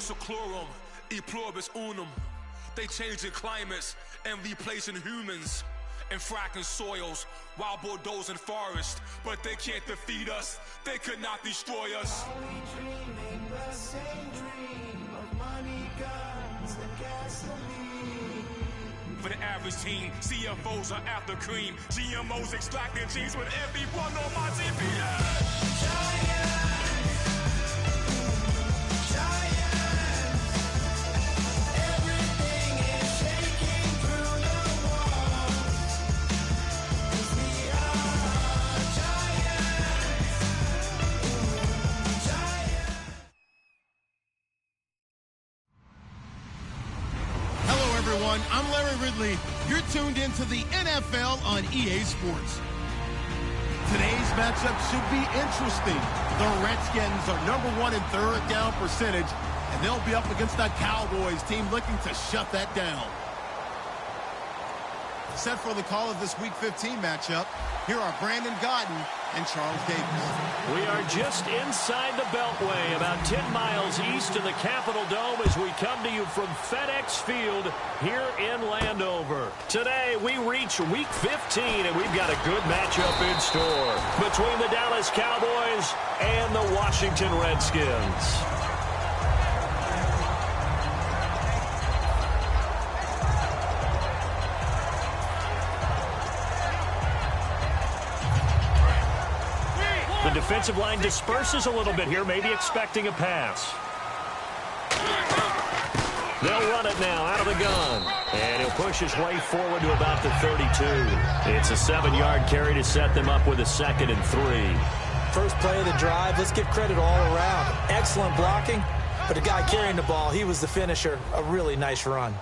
seclorum, e pluribus unum. They changing climates and replacing humans and fracking soils while bulldozing forests. But they can't defeat us, they could not destroy us. Are we dreaming the same dream of money, guns, and gasoline? For the average team, CFOs are after cream. GMOs extracting genes with everyone on my TV. Everything is shaking through the walls. 'Cause we are giants. Hello, everyone. I'm Larry Ridley. You're tuned into the NFL on EA Sports. Today's matchup should be interesting. The Redskins are #1 in third down percentage, and they'll be up against the Cowboys team looking to shut that down. Set for the call of this Week 15 matchup, here are Brandon Godden and Charles Davis. We are just inside the Beltway, about 10 miles east of the Capitol Dome as we come to you from FedEx Field here in Landover. Today, we reach Week 15, and we've got a good matchup in store between the Dallas Cowboys and the Washington Redskins. The defensive line disperses a little bit here, maybe expecting a pass. They'll run it now out of the gun. And he'll push his way forward to about the 32. It's a 7-yard carry to set them up with a 2nd and 3. First play of the drive, let's give credit all around. Excellent blocking, but the guy carrying the ball, he was the finisher. A really nice run.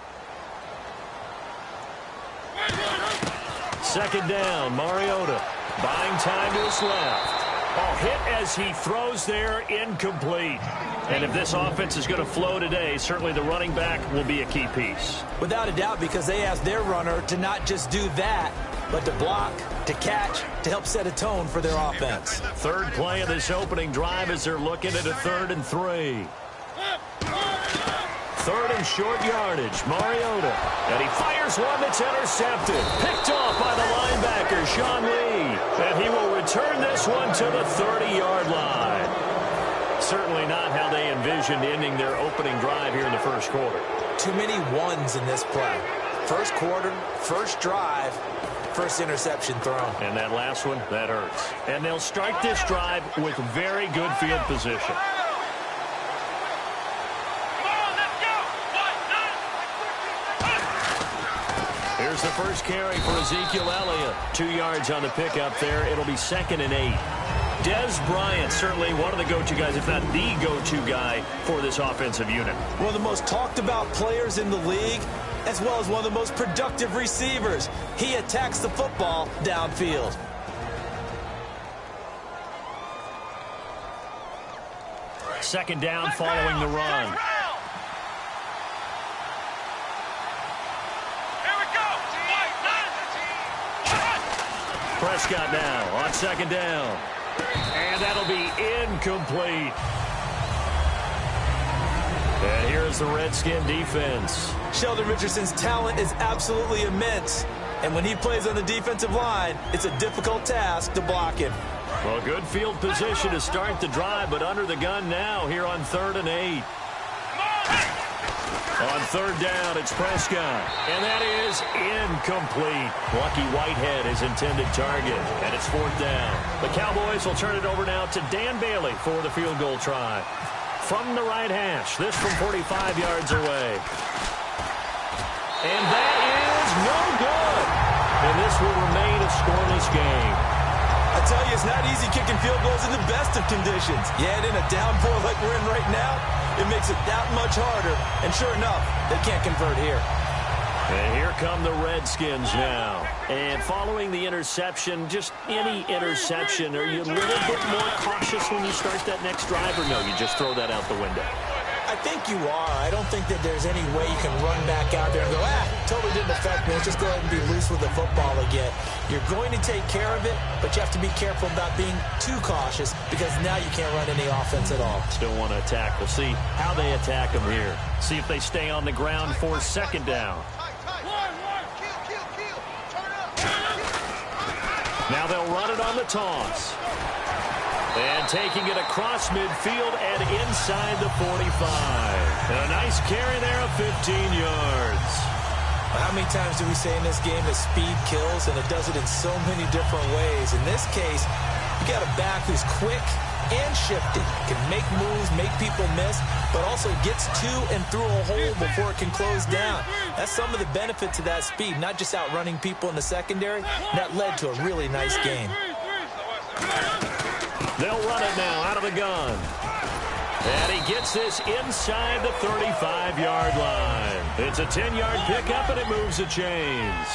2nd down, Mariota buying time to his left. Oh, hit as he throws there, incomplete. And if this offense is going to flow today, certainly the running back will be a key piece. Without a doubt, because they asked their runner to not just do that, but to block, to catch, to help set a tone for their offense. Third play of this opening drive as they're looking at a 3rd and 3. 3rd and short yardage, Mariota. And he fires one that's intercepted. Picked off by the linebacker, Sean Lee. And he will return this one to the 30-yard line. Certainly not how they envisioned ending their opening drive here in the first quarter. Too many ones in this play. First quarter, first drive, first interception thrown. And that last one, that hurts. And they'll start this drive with very good field position. Here's the first carry for Ezekiel Elliott. 2 yards on the pickup there. It'll be 2nd and 8. Dez Bryant, certainly one of the go-to guys, if not the go-to guy for this offensive unit. One of the most talked about players in the league, as well as one of the most productive receivers. He attacks the football downfield. Second down following the run. Prescott now on 2nd down. And that'll be incomplete. And here's the Redskin defense. Sheldon Richardson's talent is absolutely immense. And when he plays on the defensive line, it's a difficult task to block him. Well, good field position to start the drive, but under the gun now here on 3rd and 8. On 3rd down, it's Prescott. And that is incomplete. Lucky Whitehead, his intended target. And it's 4th down. The Cowboys will turn it over now to Dan Bailey for the field goal try. From the right hash, this from 45 yards away. And that is no good. And this will remain a scoreless game. I tell you, it's not easy kicking field goals in the best of conditions. Yet in a downpour like we're in right now, it makes it that much harder. And sure enough, they can't convert here. And here come the Redskins now. And following the interception, just any interception, are you a little bit more cautious when you start that next drive, or no, you just throw that out the window? I think you are. I don't think that there's any way you can run back out there and go, totally didn't affect me. Let's just go ahead and be loose with the football again. You're going to take care of it, but you have to be careful about being too cautious because now you can't run any offense at all. Still want to attack. We'll see how they attack them here. See if they stay on the ground for second down. Now they'll run it on the toss. And taking it across midfield and inside the 45. And a nice carry there of 15 yards. How many times do we say in this game that speed kills, and it does it in so many different ways? In this case, you got a back who's quick and shifty, can make moves, make people miss, but also gets to and through a hole before it can close down. That's some of the benefits of that speed, not just outrunning people in the secondary. That led to a really nice game. They'll run it now out of the gun. And he gets this inside the 35-yard line. It's a 10-yard pickup, and it moves the chains.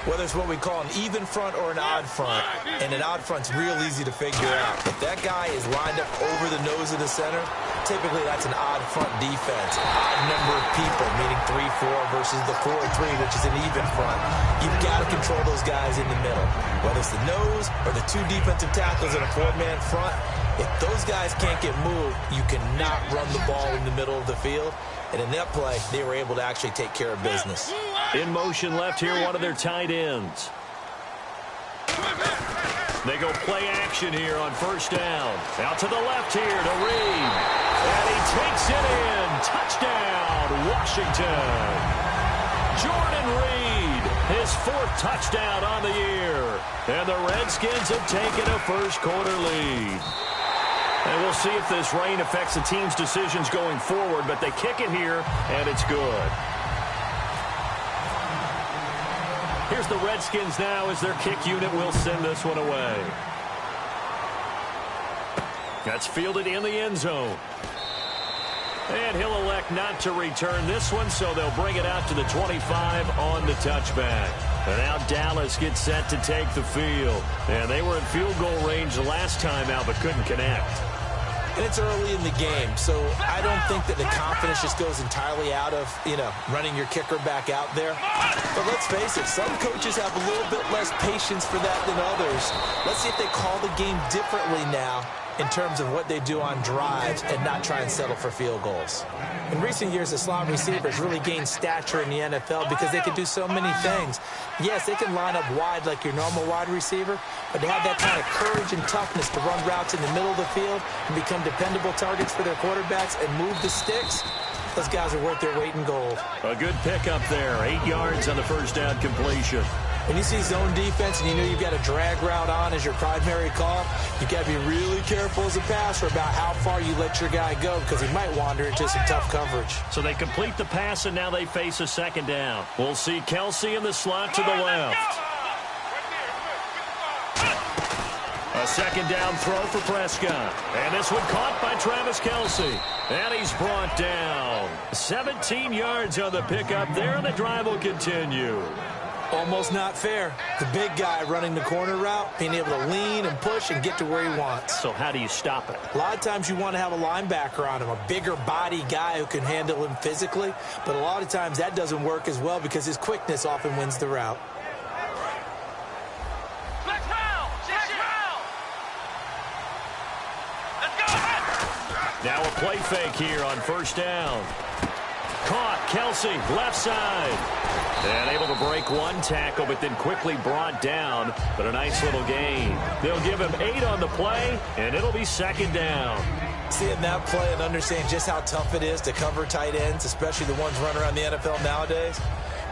Whether it's what we call an even front or an odd front, and an odd front's real easy to figure out. If that guy is lined up over the nose of the center, typically that's an odd front defense. Odd number of people, meaning 3-4 versus the 4-3, which is an even front. You've got to control those guys in the middle. Whether it's the nose or the two defensive tackles in a four-man front, if those guys can't get moved, you cannot run the ball in the middle of the field. And in that play, they were able to actually take care of business. In motion left here, one of their tight ends. They go play action here on first down. Out to the left here to Reed. And he takes it in. Touchdown, Washington. Jordan Reed, his fourth touchdown on the year. And the Redskins have taken a first-quarter lead. And we'll see if this rain affects the team's decisions going forward, but they kick it here, and it's good. Here's the Redskins now as their kick unit will send this one away. That's fielded in the end zone. And he'll elect not to return this one, so they'll bring it out to the 25 on the touchback. And now Dallas gets set to take the field. And they were in field goal range the last time out, but couldn't connect. And it's early in the game, so I don't think that the confidence just goes entirely out of, running your kicker back out there. But let's face it, some coaches have a little bit less patience for that than others. Let's see if they call the game differently now in terms of what they do on drives and not try and settle for field goals. In recent years, the slot receivers really gained stature in the NFL because they can do so many things. Yes, they can line up wide like your normal wide receiver, but to have that kind of courage and toughness to run routes in the middle of the field and become dependable targets for their quarterbacks and move the sticks, those guys are worth their weight in gold. A good pickup there, 8 yards on the first down completion. When you see zone defense and you know you've got a drag route on as your primary call, you've got to be really careful as a passer about how far you let your guy go because he might wander into some tough coverage. So they complete the pass, and now they face a second down. We'll see Kelsey in the slot to the left. A second down throw for Prescott. And this one caught by Travis Kelsey. And he's brought down. 17 yards on the pickup there, and the drive will continue. Almost not fair. The big guy running the corner route, being able to lean and push and get to where he wants. So how do you stop it? A lot of times you want to have a linebacker on him, a bigger body guy who can handle him physically. But a lot of times that doesn't work as well because his quickness often wins the route. Now a play fake here on first down. Caught, Kelsey, left side. And able to break one tackle, but then quickly brought down. But a nice little gain. They'll give him 8 on the play, and it'll be second down. Seeing that play and understand just how tough it is to cover tight ends, especially the ones running around the NFL nowadays,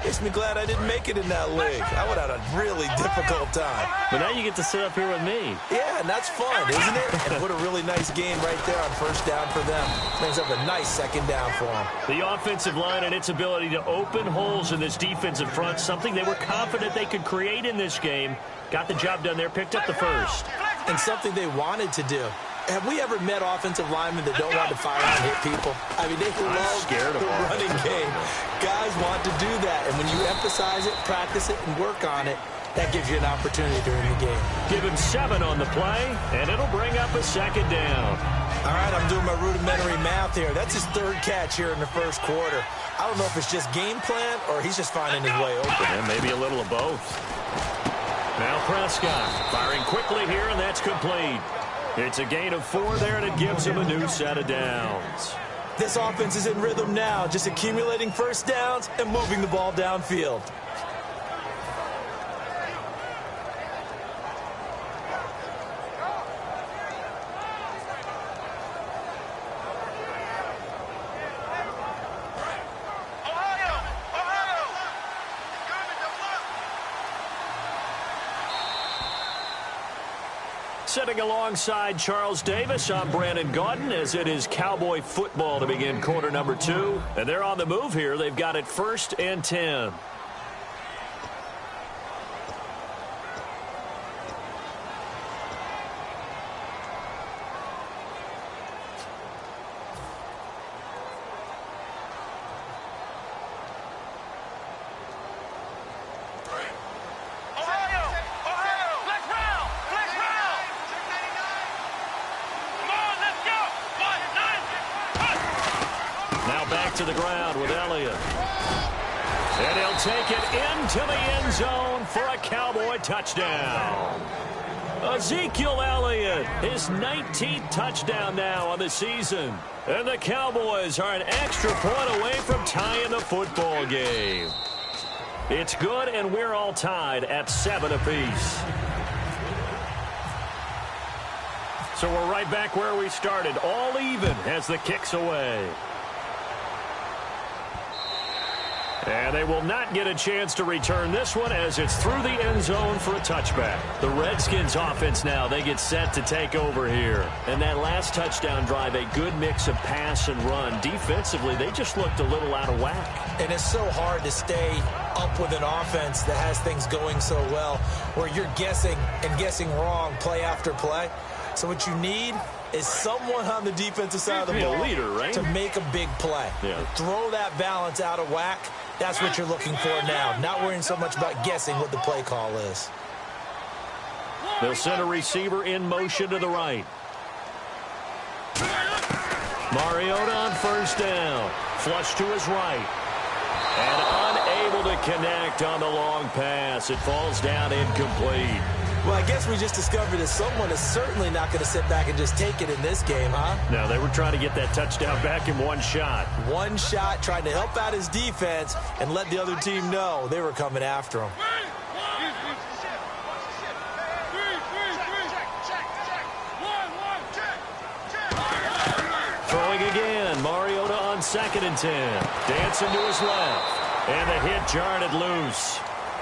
makes me glad I didn't make it in that league. I would have had a really difficult time. But now you get to sit up here with me. Yeah, and that's fun, isn't it? And what a really nice game right there on first down for them. Brings up a nice second down for them. The offensive line and its ability to open holes in this defensive front, something they were confident they could create in this game. Got the job done there, picked up the first. And something they wanted to do. Have we ever met offensive linemen that don't want to fire and hit people? I mean, they love the running game. Guys want to do that, and when you emphasize it, practice it, and work on it, that gives you an opportunity during the game. Give him 7 on the play, and it'll bring up a second down. All right, I'm doing my rudimentary math here. That's his third catch here in the first quarter. I don't know if it's just game plan or he's just finding his way open. And maybe a little of both. Now Prescott firing quickly here, and that's complete. It's a gain of 4 there, and it gives him a new set of downs. This offense is in rhythm now, just accumulating first downs and moving the ball downfield. Sitting alongside Charles Davis, I'm Brandon Gaudin, as it is Cowboy football to begin quarter number 2. And they're on the move here. They've got it 1st and 10. To the ground with Elliott. And he'll take it into the end zone for a Cowboy touchdown. Ezekiel Elliott, his 19th touchdown now on the season. And the Cowboys are an extra point away from tying the football game. It's good, and we're all tied at 7 apiece. So we're right back where we started, all even as the kick's away. And they will not get a chance to return this one as it's through the end zone for a touchback. The Redskins offense now, they get set to take over here. And that last touchdown drive, a good mix of pass and run. Defensively, they just looked a little out of whack. And it's so hard to stay up with an offense that has things going so well, where you're guessing and guessing wrong play after play. So what you need is someone on the defensive side of the ball, a leader, right? To make a big play. Yeah. Throw that balance out of whack. That's what you're looking for now. Not worrying so much about guessing what the play call is. They'll send a receiver in motion to the right. Mariota on first down. Flush to his right. And unable to connect on the long pass. It falls down incomplete. Well, I guess we just discovered that someone is certainly not going to sit back and just take it in this game, huh? No, they were trying to get that touchdown back in one shot. One shot, trying to help out his defense and let the other team know they were coming after him. Throwing again, Mariota on 2nd and 10. Dancing to his left. And the hit jarred it loose.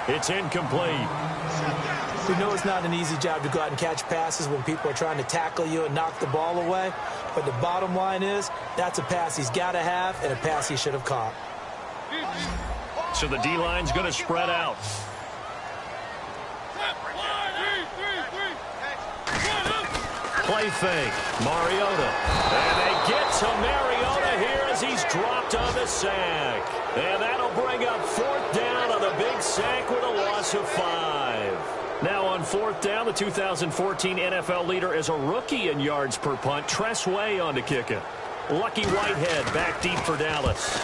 It's incomplete. We know it's not an easy job to go out and catch passes when people are trying to tackle you and knock the ball away. But the bottom line is, that's a pass he's got to have and a pass he should have caught. So the D-line's going to spread out. Play fake. Mariota. And they get to Mariota here as he's dropped on the sack. And that'll bring up 4th down on the big sack with a loss of 5. Now on 4th down, the 2014 NFL leader is a rookie in yards per punt. Tress Way on to kick it. Lucky Whitehead back deep for Dallas.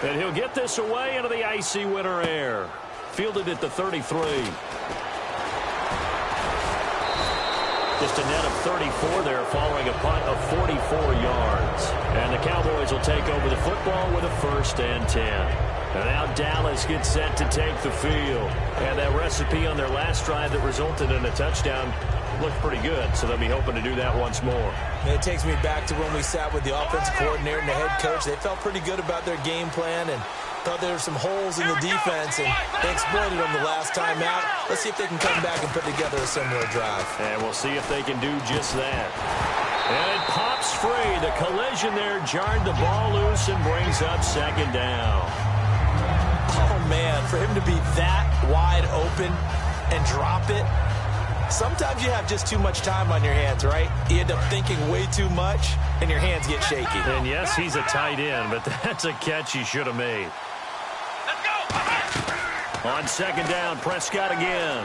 And he'll get this away into the icy winter air. Fielded at the 33. Just a net of 34 there following a punt of 44 yards. And the Cowboys will take over the football with a 1st and 10. And now Dallas gets set to take the field. And that recipe on their last drive that resulted in a touchdown looked pretty good, so they'll be hoping to do that once more. And it takes me back to when we sat with the offensive coordinator and the head coach. They felt pretty good about their game plan and thought there were some holes in the defense, and they exploited them the last time out. Let's see if they can come back and put together a similar drive. And we'll see if they can do just that. And it pops free. The collision there jarred the ball loose and brings up 2nd down. Oh, man, for him to be that wide open and drop it, sometimes you have just too much time on your hands, right? You end up thinking way too much, and your hands get shaky. And yes, he's a tight end, but that's a catch he should have made. On 2nd down, Prescott again.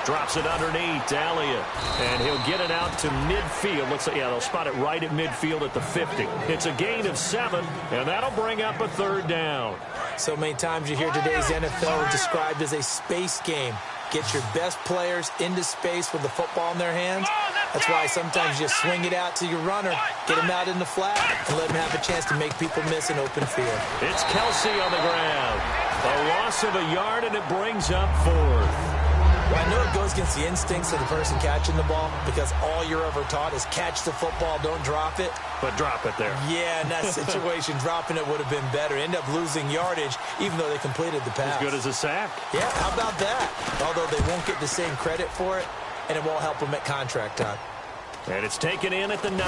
Drops it underneath to Elliott. And he'll get it out to midfield. Looks like, yeah, they'll spot it right at midfield at the 50. It's a gain of 7, and that'll bring up a 3rd down. So many times you hear today's NFL described as a space game. Get your best players into space with the football in their hands. That's why sometimes you just swing it out to your runner, get him out in the flat, and let him have a chance to make people miss an open field. It's Kelsey on the ground. A loss of a yard, and it brings up 4th. Well, I know it goes against the instincts of the person catching the ball because all you're ever taught is catch the football, don't drop it. But drop it there. Yeah, in that situation, dropping it would have been better. End up losing yardage, even though they completed the pass. As good as a sack. Yeah, how about that? Although they won't get the same credit for it, and it won't help them at contract time. And it's taken in at the 9.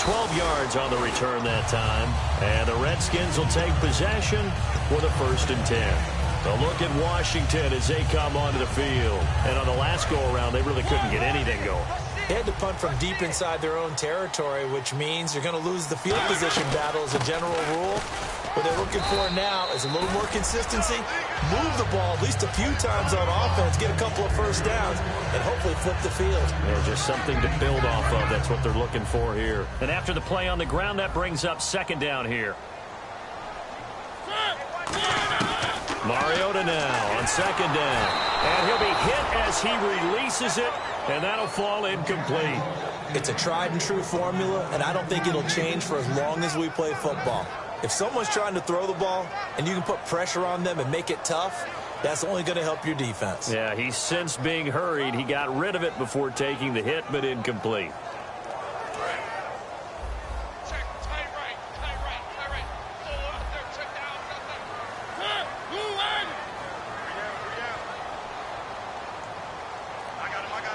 12 yards on the return that time. And the Redskins will take possession with a 1st and 10. A look at Washington as they come onto the field. And on the last go-around, they really couldn't get anything going. They had to punt from deep inside their own territory, which means you're going to lose the field position battle as a general rule. What they're looking for now is a little more consistency, move the ball at least a few times on offense, get a couple of 1st downs, and hopefully flip the field. Yeah, just something to build off of. That's what they're looking for here. And after the play on the ground, that brings up 2nd down here. Mariota now on 2nd down. And he'll be hit as he releases it, and that'll fall incomplete. It's a tried-and-true formula, and I don't think it'll change for as long as we play football. If someone's trying to throw the ball and you can put pressure on them and make it tough, that's only going to help your defense. Yeah, he sensed being hurried. He got rid of it before taking the hit, but incomplete.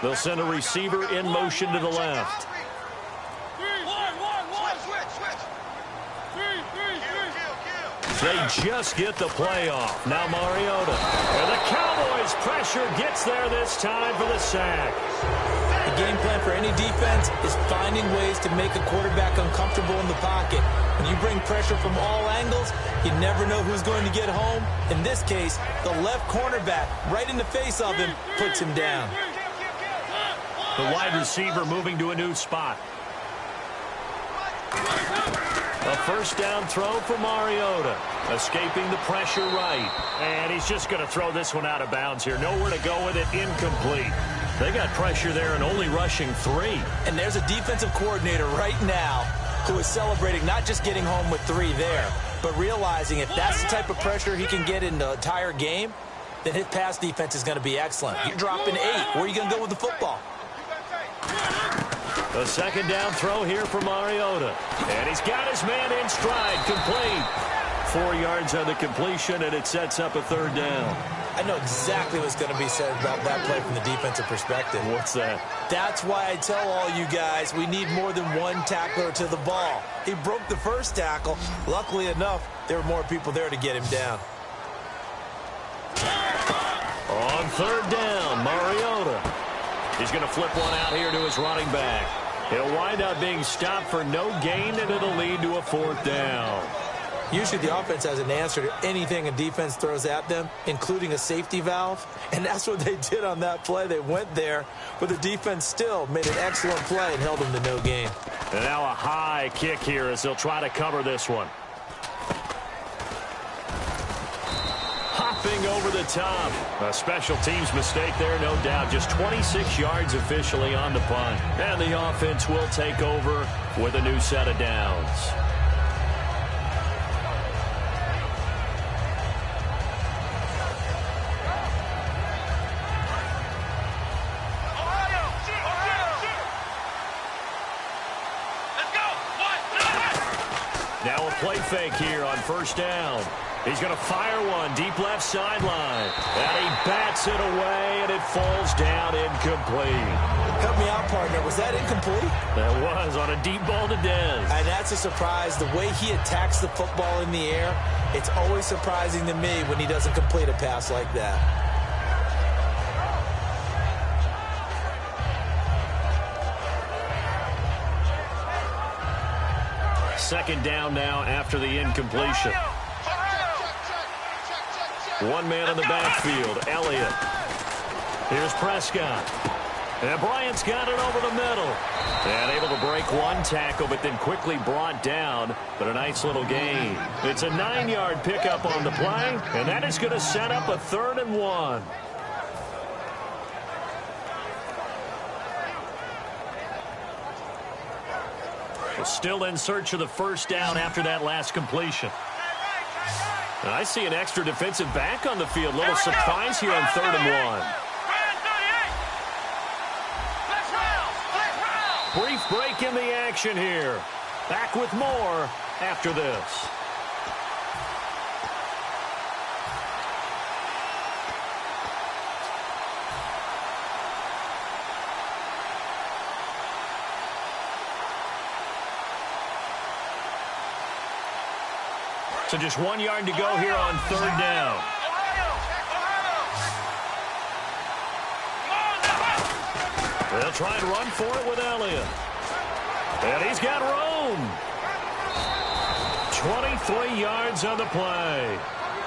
They'll send a receiver in motion to the left. They just get the play off. Now Mariota. And the Cowboys' pressure gets there this time for the sack. The game plan for any defense is finding ways to make a quarterback uncomfortable in the pocket. When you bring pressure from all angles, you never know who's going to get home. In this case, the left cornerback, right in the face of him, puts him down. The wide receiver moving to a new spot. A 1st down throw for Mariota. Escaping the pressure right. And he's just going to throw this one out of bounds here. Nowhere to go with it. Incomplete. They got pressure there and only rushing 3. And there's a defensive coordinator right now who is celebrating not just getting home with 3 there, but realizing if that's the type of pressure he can get in the entire game, then his pass defense is going to be excellent. You're dropping 8. Where are you going to go with the football? A 2nd down throw here for Mariota. And he's got his man in stride. Complete. 4 yards on the completion, and it sets up a 3rd down. I know exactly what's going to be said about that play from the defensive perspective. What's that? That's why I tell all you guys we need more than one tackler to the ball. He broke the 1st tackle. Luckily enough, there were more people there to get him down. On 3rd down, Mariota. He's going to flip one out here to his running back. He'll wind up being stopped for no gain, and it'll lead to a 4th down. Usually the offense has an answer to anything a defense throws at them, including a safety valve. And that's what they did on that play. They went there, but the defense still made an excellent play and held them to no gain. And now a high kick here as they'll try to cover this one. Hopping over the top. A special teams mistake there, no doubt. Just 26 yards officially on the punt. And the offense will take over with a new set of downs. Now a play fake here on 1st down. He's going to fire one deep left sideline. And he bats it away, and it falls down incomplete. Help me out, partner. Was that incomplete? That was on a deep ball to Dez. And that's a surprise. The way he attacks the football in the air, it's always surprising to me when he doesn't complete a pass like that. 2nd down now after the incompletion. One man in the backfield, Elliott. Here's Prescott. And Bryant's got it over the middle. And able to break one tackle, but then quickly brought down. But a nice little gain. It's a 9-yard pickup on the play, and that is going to set up a 3rd and 1. Still in search of the first down after that last completion. And I see an extra defensive back on the field. Little surprise here on 3rd and 1. Brief break in the action here. Back with more after this. So just 1 yard to go here on 3rd down. They'll try and run for it with Elliott. And he's got room. 23 yards on the play.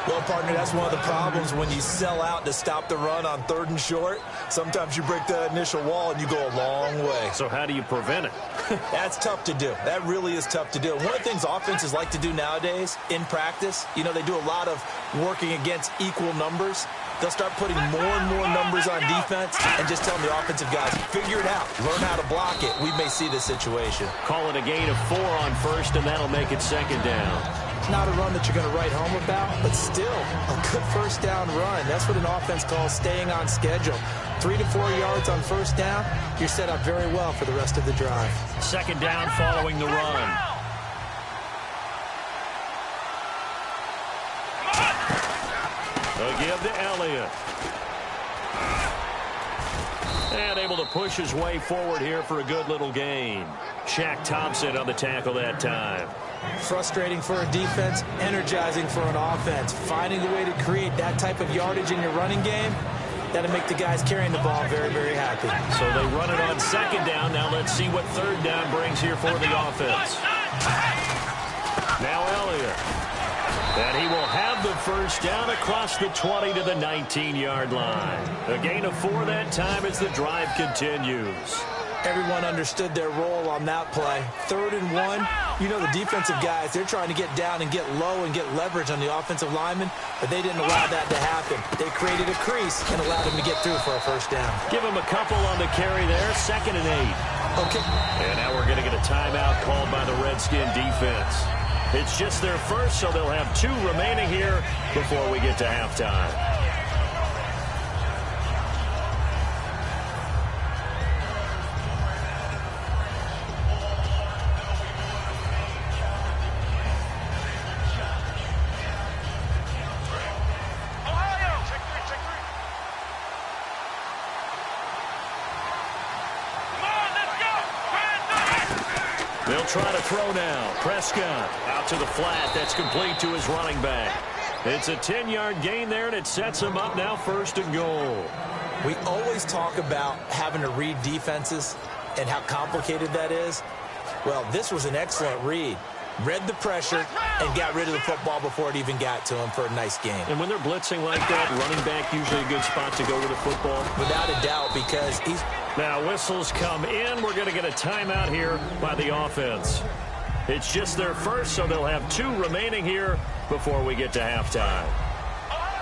Well, partner, that's one of the problems when you sell out to stop the run on 3rd and short. Sometimes you break that initial wall and you go a long way. So how do you prevent it? That's tough to do. That really is tough to do. One of the things offenses like to do nowadays in practice, you know, they do a lot of working against equal numbers. They'll start putting more and more numbers on defense and just telling the offensive guys, figure it out. Learn how to block it. We may see this situation. Call it a gain of 4 on 1st, and that'll make it 2nd down. Not a run that you're going to write home about, but still a good 1st down run. That's what an offense calls staying on schedule. 3 to 4 yards on 1st down, you're set up very well for the rest of the drive. 2nd down following the run. They'll give to Elliott. And able to push his way forward here for a good little gain. Shaq Thompson on the tackle that time. Frustrating for a defense, energizing for an offense. Finding a way to create that type of yardage in your running game, that'll make the guys carrying the ball very, very happy. So they run it on 2nd down. Now let's see what 3rd down brings here for the offense. Now Elliott. And he will have the 1st down across the 20 to the 19-yard line. A gain of 4 that time as the drive continues. Everyone understood their role on that play. 3rd and 1, you know the defensive guys, they're trying to get down and get low and get leverage on the offensive lineman, but they didn't allow that to happen. They created a crease and allowed him to get through for a 1st down. Give him a couple on the carry there, 2nd and 8. Okay. And now we're going to get a timeout called by the Redskin defense. It's just their first, so they'll have 2 remaining here before we get to halftime. They'll try to throw now. Prescott out to the flat. That's complete to his running back. It's a 10-yard gain there, and it sets him up now 1st and goal. We always talk about having to read defenses and how complicated that is. Well, this was an excellent read. Read the pressure and got rid of the football before it even got to him for a nice game. And when they're blitzing like that, running back usually a good spot to go with the football. Without a doubt, because he's... Now whistles come in. We're going to get a timeout here by the offense. It's just their first, so they'll have 2 remaining here before we get to halftime.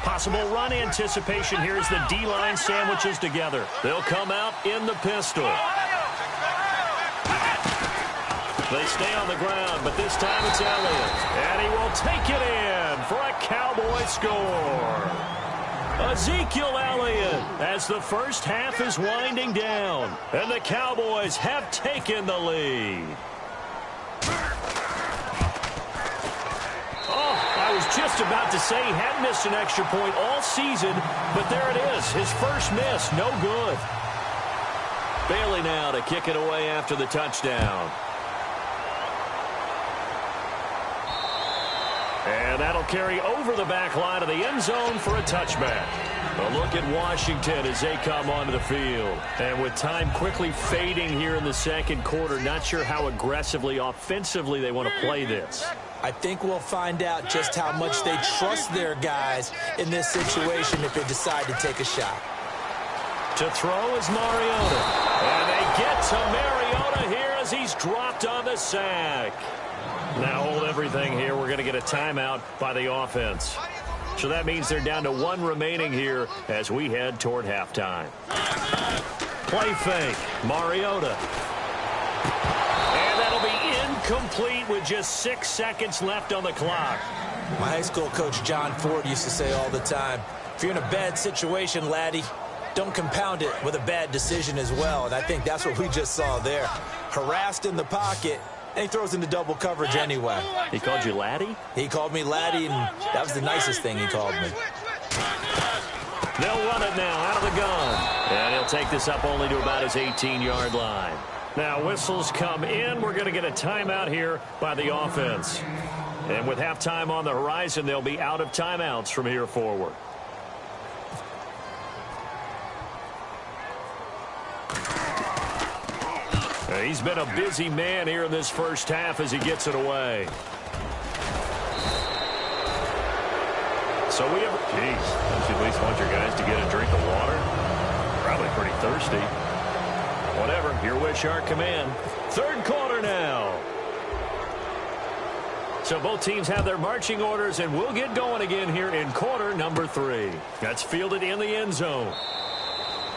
Possible run anticipation here as the D-line sandwiches together. They'll come out in the pistol. They stay on the ground, but this time it's Elliott. And he will take it in for a Cowboy score. Ezekiel Elliott as the first half is winding down. And the Cowboys have taken the lead. Oh, I was just about to say he hadn't missed an extra point all season, but there it is. His first miss, no good. Bailey now to kick it away after the touchdown. And that'll carry over the back line of the end zone for a touchback. A look at Washington as they come onto the field. And with time quickly fading here in the second quarter, not sure how aggressively, offensively they want to play this. I think we'll find out just how much they trust their guys in this situation if they decide to take a shot. To throw is Mariota. And they get to Mariota here as he's dropped on the sack. Now hold everything here. We're going to get a timeout by the offense. So that means they're down to 1 remaining here as we head toward halftime. Play fake. Mariota. And that'll be incomplete with just 6 seconds left on the clock. My high school coach, John Ford, used to say all the time, if you're in a bad situation, laddie, don't compound it with a bad decision as well. And I think that's what we just saw there. Harassed in the pocket, and he throws into double coverage anyway. He called you laddie? He called me laddie, and that was the nicest thing he called me. They'll run it now out of the gun. And he'll take this up only to about his 18-yard line. Now whistles come in. We're going to get a timeout here by the offense. And with halftime on the horizon, they'll be out of timeouts from here forward. He's been a busy man here in this first half as he gets it away. So we have... Jeez, don't you at least want your guys to get a drink of water? Probably pretty thirsty. Whatever, your wish, our command. Third quarter now. So both teams have their marching orders, and we'll get going again here in quarter number 3. That's fielded in the end zone.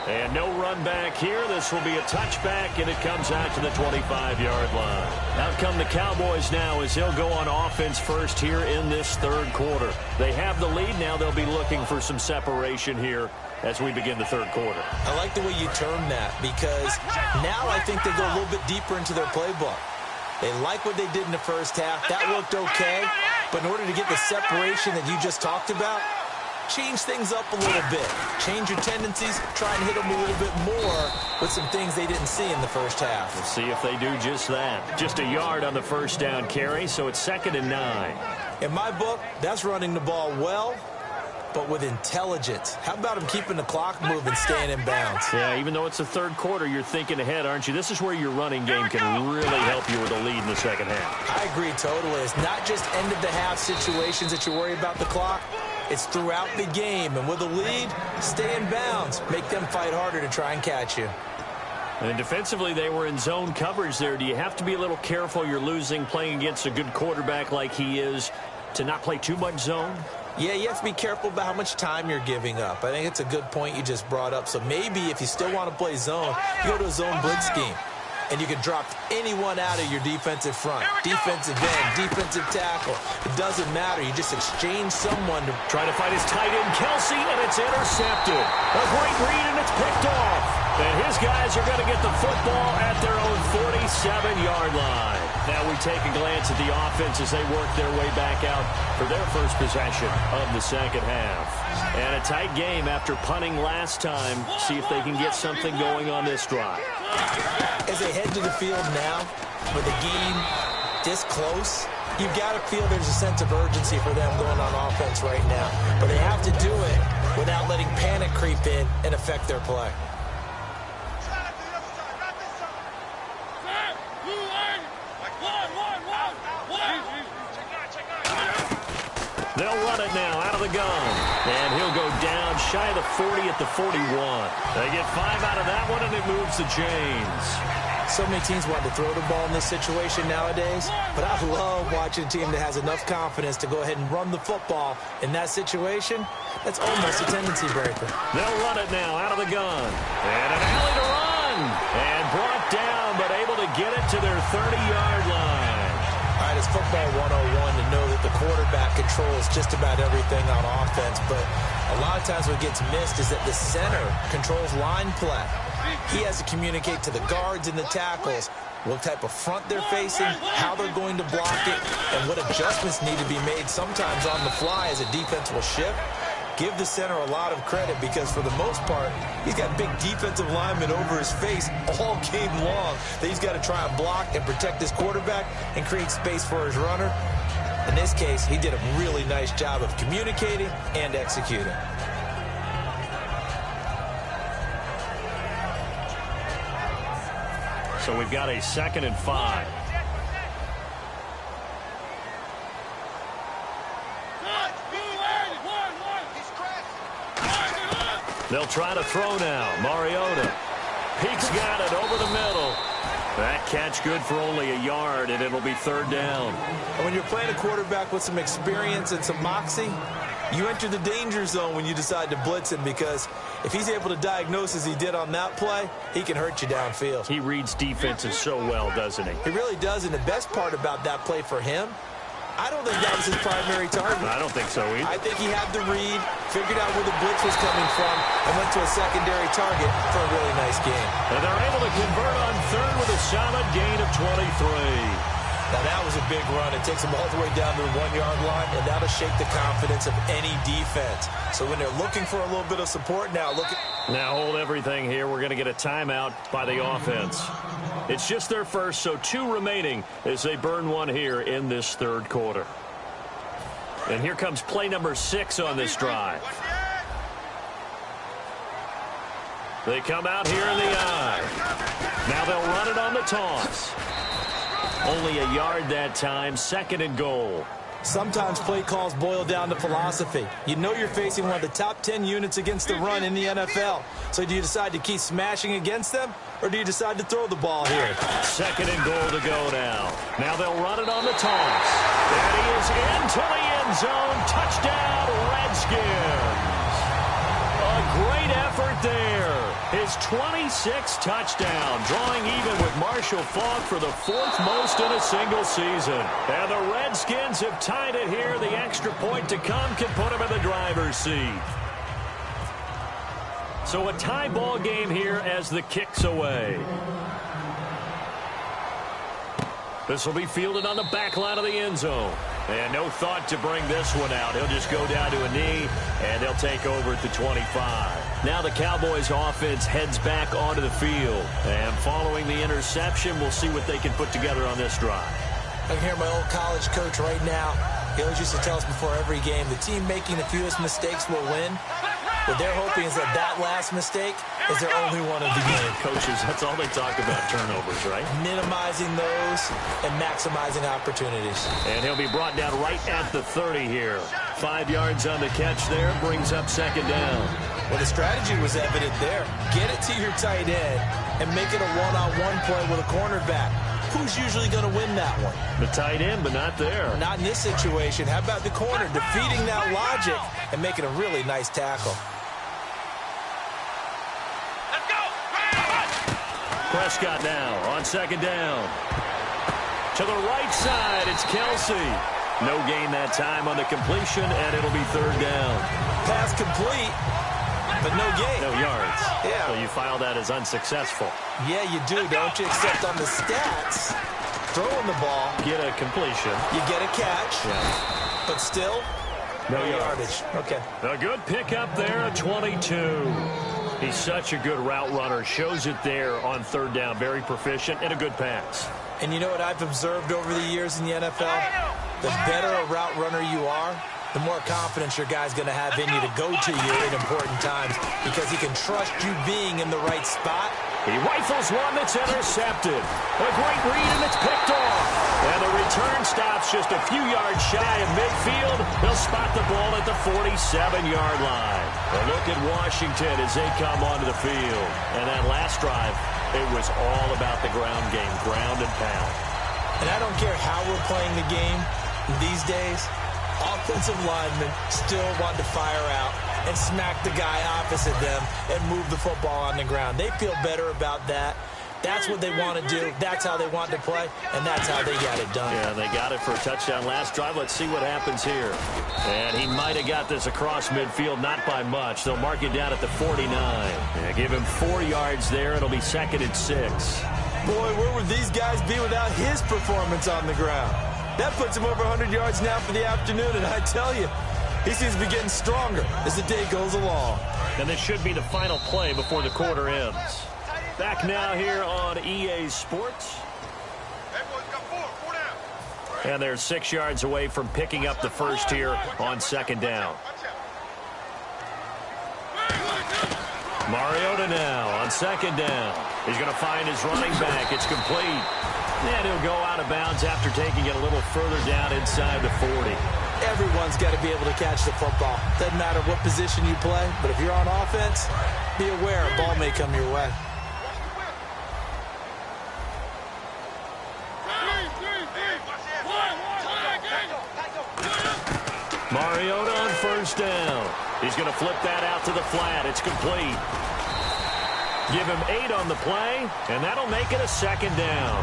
And no run back here. This will be a touchback, and it comes out to the 25-yard line. Out come the Cowboys now as they'll go on offense first here in this third quarter. They have the lead. Now they'll be looking for some separation here as we begin the third quarter. I like the way you term that because now I think they go a little bit deeper into their playbook. They like what they did in the first half. That worked okay. But in order to get the separation that you just talked about, change things up a little bit. Change your tendencies. Try and hit them a little bit more with some things they didn't see in the first half. We'll see if they do just that. Just a yard on the first down carry, so it's 2nd and 9. In my book, that's running the ball well, but with intelligence. How about him keeping the clock moving, staying in bounds? Yeah, even though it's the third quarter, you're thinking ahead, aren't you? This is where your running game can really help you with a lead in the second half. I agree totally. It's not just end-of-the-half situations that you worry about the clock. It's throughout the game. And with a lead, stay in bounds. Make them fight harder to try and catch you. And defensively, they were in zone coverage there. Do you have to be a little careful you're losing playing against a good quarterback like he is to not play too much zone? Yeah, you have to be careful about how much time you're giving up. I think it's a good point you just brought up. So maybe if you still want to play zone, you go to a zone blitz scheme. And you can drop anyone out of your defensive front. Defensive end, defensive tackle. It doesn't matter. You just exchange someone to try to fight his tight end, Kelsey, and it's intercepted. A great read, and it's picked off. And his guys are going to get the football at their own 47-yard line. Now we take a glance at the offense as they work their way back out for their first possession of the second half. And a tight game after punting last time. See if they can get something going on this drive. As they head to the field now, with the game this close, you've got to feel there's a sense of urgency for them going on offense right now. But they have to do it without letting panic creep in and affect their play. They'll run it now out of the gun. And he'll go down shy of the 40 at the 41. They get 5 out of that one, and it moves the chains. So many teams want to throw the ball in this situation nowadays, but I love watching a team that has enough confidence to go ahead and run the football in that situation. That's almost a tendency breaker. They'll run it now out of the gun. And an alley to run. And brought down, but able to get it to their 30-yard line. All right, it's football 101 to know that the quarterback controls just about everything on offense, but a lot of times what gets missed is that the center controls line play. He has to communicate to the guards and the tackles what type of front they're facing, how they're going to block it, and what adjustments need to be made sometimes on the fly as a defense will shift. Give the center a lot of credit because for the most part, he's got big defensive linemen over his face all game long that he's got to try and block and protect his quarterback and create space for his runner. In this case, he did a really nice job of communicating and executing. So we've got a 2nd and 5. They'll try to throw now. Mariota. Pete's got it over the middle. That catch good for only a yard, and it'll be 3rd down. And when you're playing a quarterback with some experience and some moxie, you enter the danger zone when you decide to blitz him, because if he's able to diagnose as he did on that play, he can hurt you downfield. He reads defenses so well, doesn't he? He really does, and the best part about that play for him, I don't think that was his primary target. I don't think so either. I think he had the read, figured out where the blitz was coming from, and went to a secondary target for a really nice game. And they're able to convert on 3rd with a solid gain of 23. Now, that was a big run. It takes them all the way down to the 1-yard line, and that'll shake the confidence of any defense. So when they're looking for a little bit of support, now look at... Now hold everything here. We're going to get a timeout by the offense. It's just their first, so 2 remaining as they burn one here in this 3rd quarter. And here comes play number 6 on this drive. They come out here in the eye. Now they'll run it on the toss. Only a yard that time, 2nd and goal. Sometimes play calls boil down to philosophy. You know you're facing one of the top 10 units against the run in the NFL. So do you decide to keep smashing against them, or do you decide to throw the ball here? 2nd and goal to go now. Now they'll run it on the toss. That is into the end zone. Touchdown, Redskins. A great effort there. His 26th touchdown, drawing even with Marshall Faulk for the 4th most in a single season. And the Redskins have tied it here. The extra point to come can put them in the driver's seat. So a tie ball game here as the kick's away. This will be fielded on the back line of the end zone. And no thought to bring this one out. He'll just go down to a knee, and they'll take over at the 25. Now the Cowboys offense heads back onto the field. And following the interception, we'll see what they can put together on this drive. I can hear my old college coach right now. He always used to tell us before every game, the team making the fewest mistakes will win. What they're hoping is that last mistake is their only one of the game. Coaches, that's all they talk about, turnovers, right? Minimizing those and maximizing opportunities. And he'll be brought down right at the 30 here. 5 yards on the catch there, brings up 2nd down. Well, the strategy was evident there. Get it to your tight end and make it a one-on-one play with a cornerback. Who's usually going to win that one? The tight end, but not there. Not in this situation. How about the corner defeating that logic and making a really nice tackle? Prescott now on 2nd down. To the right side, it's Kelsey. No gain that time on the completion, and it'll be 3rd down. Pass complete, but no gain. No yards. Yeah. So you file that as unsuccessful. Yeah, you do, don't you? Except on the stats, throwing the ball. Get a completion. You get a catch. Yeah. But still, no yardage. Okay. A good pickup there at 22. He's such a good route runner. Shows it there on 3rd down. Very proficient and a good pass. And you know what I've observed over the years in the NFL? The better a route runner you are, the more confidence your guy's going to have in you to go to you in important times, because he can trust you being in the right spot. He rifles one that's intercepted. A great read, and it's picked off. And the return stops just a few yards shy of midfield. They'll spot the ball at the 47-yard line. A look at Washington as they come onto the field. And that last drive, it was all about the ground game, ground and pound. And I don't care how we're playing the game these days, offensive linemen still want to fire out and smack the guy opposite them and move the football on the ground. They feel better about that. That's what they want to do. That's how they want to play, and that's how they got it done. Yeah, they got it for a touchdown last drive. Let's see what happens here. And he might have got this across midfield, not by much. They'll mark it down at the 49. Yeah, give him 4 yards there. It'll be 2nd and 6. Boy, where would these guys be without his performance on the ground? That puts him over 100 yards now for the afternoon, and I tell you, he seems to be getting stronger as the day goes along. And this should be the final play before the quarter ends. Back now here on EA Sports. And they're 6 yards away from picking up the first here on 2nd down. Mariota now on 2nd down. He's going to find his running back. It's complete. And he'll go out of bounds after taking it a little further down inside the 40. Everyone's got to be able to catch the football. Doesn't matter what position you play, but if you're on offense, be aware a ball may come your way. Mariota on first down. He's going to flip that out to the flat. It's complete. Give him 8 on the play, and that'll make it a second down.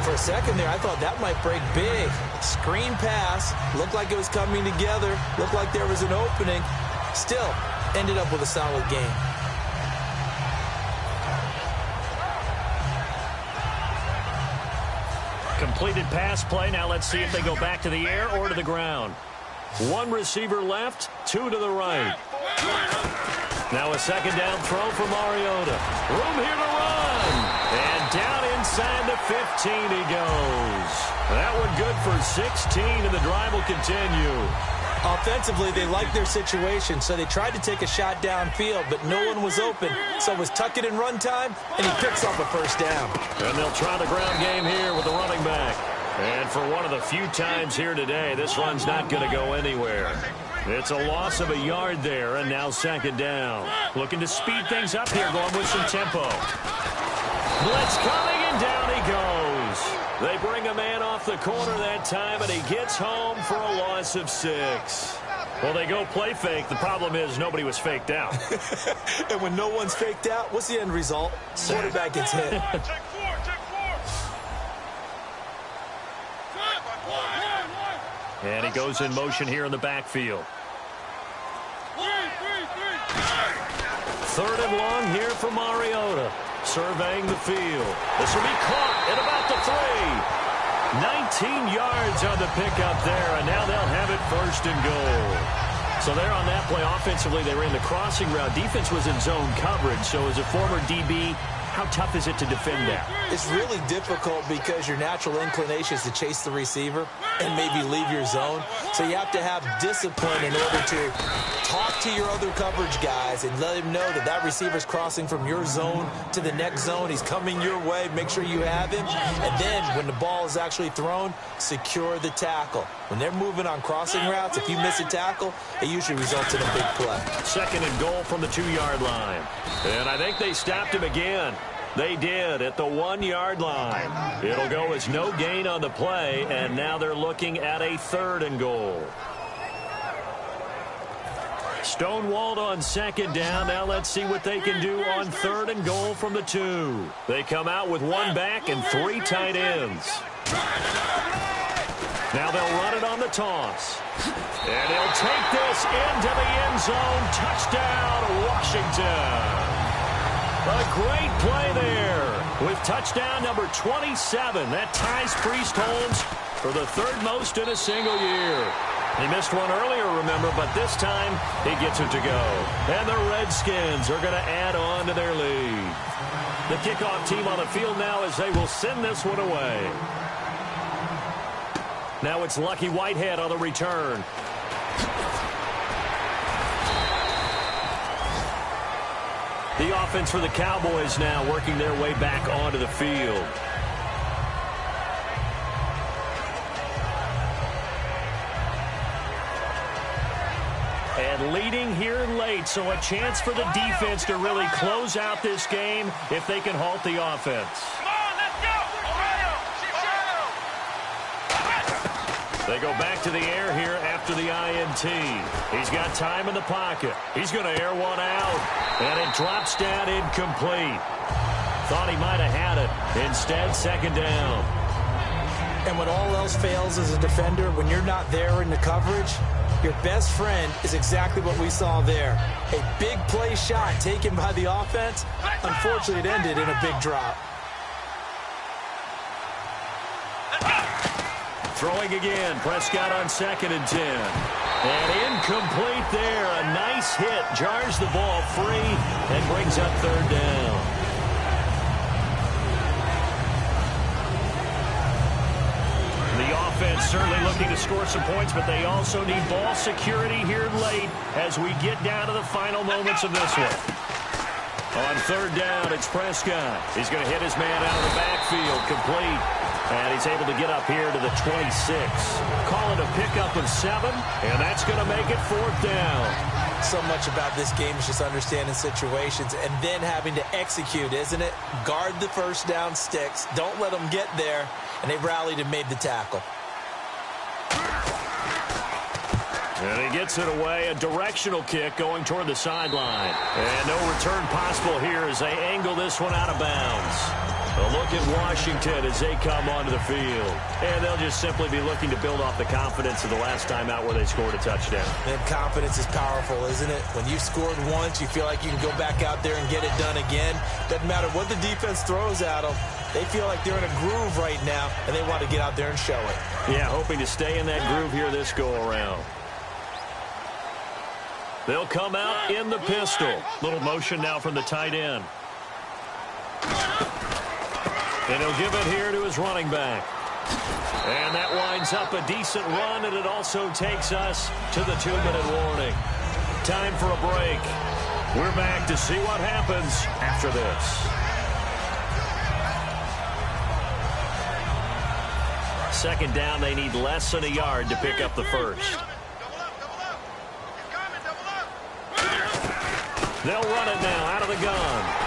For a second there, I thought that might break big. Screen pass. Looked like it was coming together. Looked like there was an opening. Still, ended up with a solid game. Completed pass play. Now let's see if they go back to the air or to the ground. 1 receiver left, 2 to the right. Now a second down throw for Mariota. Room here to run. And down inside the 15 he goes. That one good for 16, and the drive will continue. Offensively, they liked their situation, so they tried to take a shot downfield, but no one was open. So it was tuck it in run time, and he picks up a first down. And they'll try the ground game here with the running back. And for one of the few times here today, this run's not going to go anywhere. It's a loss of a yard there, and now second down. Looking to speed things up here, going with some tempo. Blitz coming, and down he goes. They bring a man off the corner that time, and he gets home for a loss of 6. Well, they go play fake. The problem is nobody was faked out. And when no one's faked out, what's the end result? Quarterback gets hit. And he goes in motion here in the backfield. 3rd and long here for Mariota. Surveying the field. This will be caught at about the 3. 19 yards on the pickup there, and now they'll have it 1st and goal. So there on that play, offensively, they ran the crossing route. Defense was in zone coverage, so as a former DB, how tough is it to defend that? It's really difficult because your natural inclination is to chase the receiver and maybe leave your zone. So you have to have discipline in order to talk to your other coverage guys and let him know that that receiver's crossing from your zone to the next zone. He's coming your way. Make sure you have him. And then when the ball is actually thrown, secure the tackle. When they're moving on crossing routes, if you miss a tackle, it usually results in a big play. 2nd and goal from the 2-yard line. And I think they stopped him again. They did at the 1-yard line. It'll go as no gain on the play, and now they're looking at a 3rd and goal. Stonewalled on 2nd down. Now let's see what they can do on 3rd and goal from the 2. They come out with 1 back and 3 tight ends. Now they'll run it on the toss. And he'll take this into the end zone. Touchdown, Washington. A great play there with touchdown number 27. That ties Priest Holmes for the 3rd most in a single year. He missed one earlier, remember, but this time he gets it to go. And the Redskins are going to add on to their lead. The kickoff team on the field now as they will send this one away. Now it's Lucky Whitehead on the return. The offense for the Cowboys now working their way back onto the field. And leading here late, so a chance for the defense to really close out this game if they can halt the offense. They go back to the air here after the INT. He's got time in the pocket. He's going to air one out. And it drops down incomplete. Thought he might have had it. Instead, 2nd down. And when all else fails as a defender, when you're not there in the coverage, your best friend is exactly what we saw there. A big play shot taken by the offense. Unfortunately, it ended in a big drop. Throwing again. Prescott on 2nd and 10. And incomplete there. A nice hit. Jars the ball free and brings up 3rd down. The offense certainly looking to score some points, but they also need ball security here late as we get down to the final moments of this one. On 3rd down, it's Prescott. He's going to hit his man out of the backfield. Complete. And he's able to get up here to the 26. Call it a pickup of 7, and that's going to make it 4th down. So much about this game is just understanding situations and then having to execute, isn't it? Guard the first down sticks. Don't let them get there. And they rallied and made the tackle. And he gets it away, a directional kick going toward the sideline. And no return possible here as they angle this one out of bounds. A look at Washington as they come onto the field. And they'll just simply be looking to build off the confidence of the last time out where they scored a touchdown. And confidence is powerful, isn't it? When you've scored once, you feel like you can go back out there and get it done again. Doesn't matter what the defense throws at them. They feel like they're in a groove right now, and they want to get out there and show it. Yeah, hoping to stay in that groove here this go-around. They'll come out in the pistol. Little motion now from the tight end. And he'll give it here to his running back. And that winds up a decent run, and it also takes us to the 2-minute warning. Time for a break. We're back to see what happens after this. Second down, they need less than a yard to pick up the first. They'll run it now out of the gun.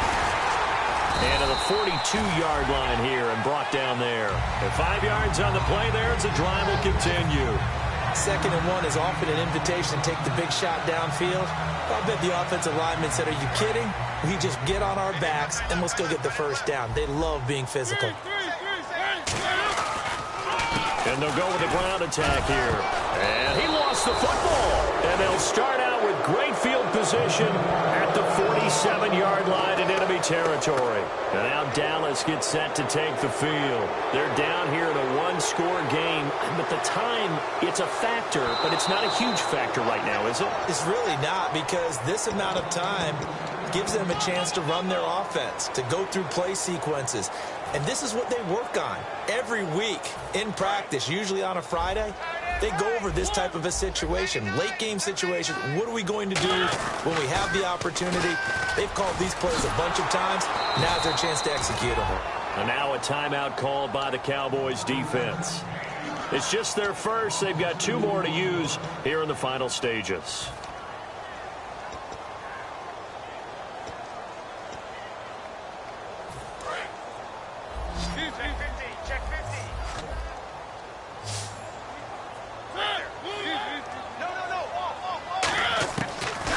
And to the 42-yard line here and brought down there. And 5 yards on the play there as the drive will continue. 2nd and 1 is often an invitation to take the big shot downfield. I bet the offensive lineman said, are you kidding? We just get on our backs and let's go get the first down. They love being physical. And they'll go with the ground attack here. And he lost the football. And they'll start out with great field position at the 47-yard line in enemy territory. And now Dallas gets set to take the field. They're down here in a 1-score game. At the time, it's a factor, but it's not a huge factor right now, is it? It's really not, because this amount of time gives them a chance to run their offense, to go through play sequences. And this is what they work on every week in practice, usually on a Friday. They go over this type of a situation, late game situation. What are we going to do when we have the opportunity? They've called these plays a bunch of times. Now's their chance to execute them. And now a timeout called by the Cowboys defense. It's just their first. They've got 2 more to use here in the final stages.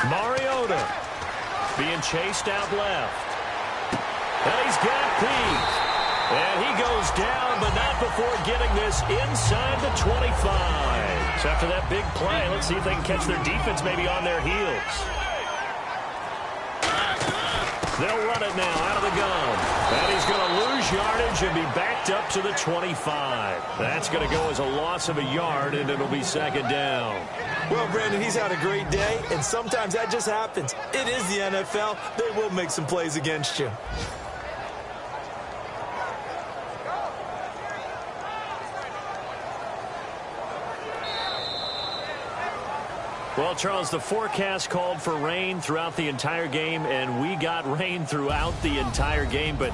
Mariota being chased out left. And he's got Pete. And he goes down, but not before getting this inside the 25. So after that big play, let's see if they can catch their defense maybe on their heels. They'll run it now out of the gun. And he's going to lose yardage and be backed up to the 25. That's going to go as a loss of a yard, and it'll be 2nd down. Well, Brandon, he's had a great day, and sometimes that just happens. It is the NFL. They will make some plays against you. Well, Charles, the forecast called for rain throughout the entire game, and we got rain throughout the entire game. But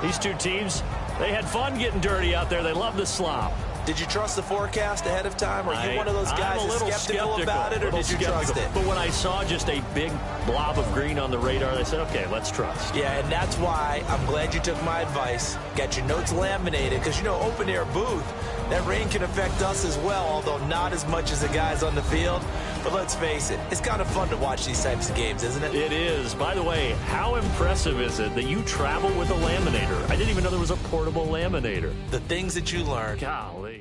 these two teams, they had fun getting dirty out there. They love the slop. Did you trust the forecast ahead of time? Are you one of those guys that's skeptical about it, or did you trust it? But when I saw just a big blob of green on the radar, I said, okay, let's trust. Yeah, and that's why I'm glad you took my advice. Got your notes laminated, because, you know, open-air booth, that rain can affect us as well, although not as much as the guys on the field. But let's face it, it's kind of fun to watch these types of games, isn't it? It is. By the way, how impressive is it that you travel with a laminator? I didn't even know there was a portable laminator. The things that you learn. Golly.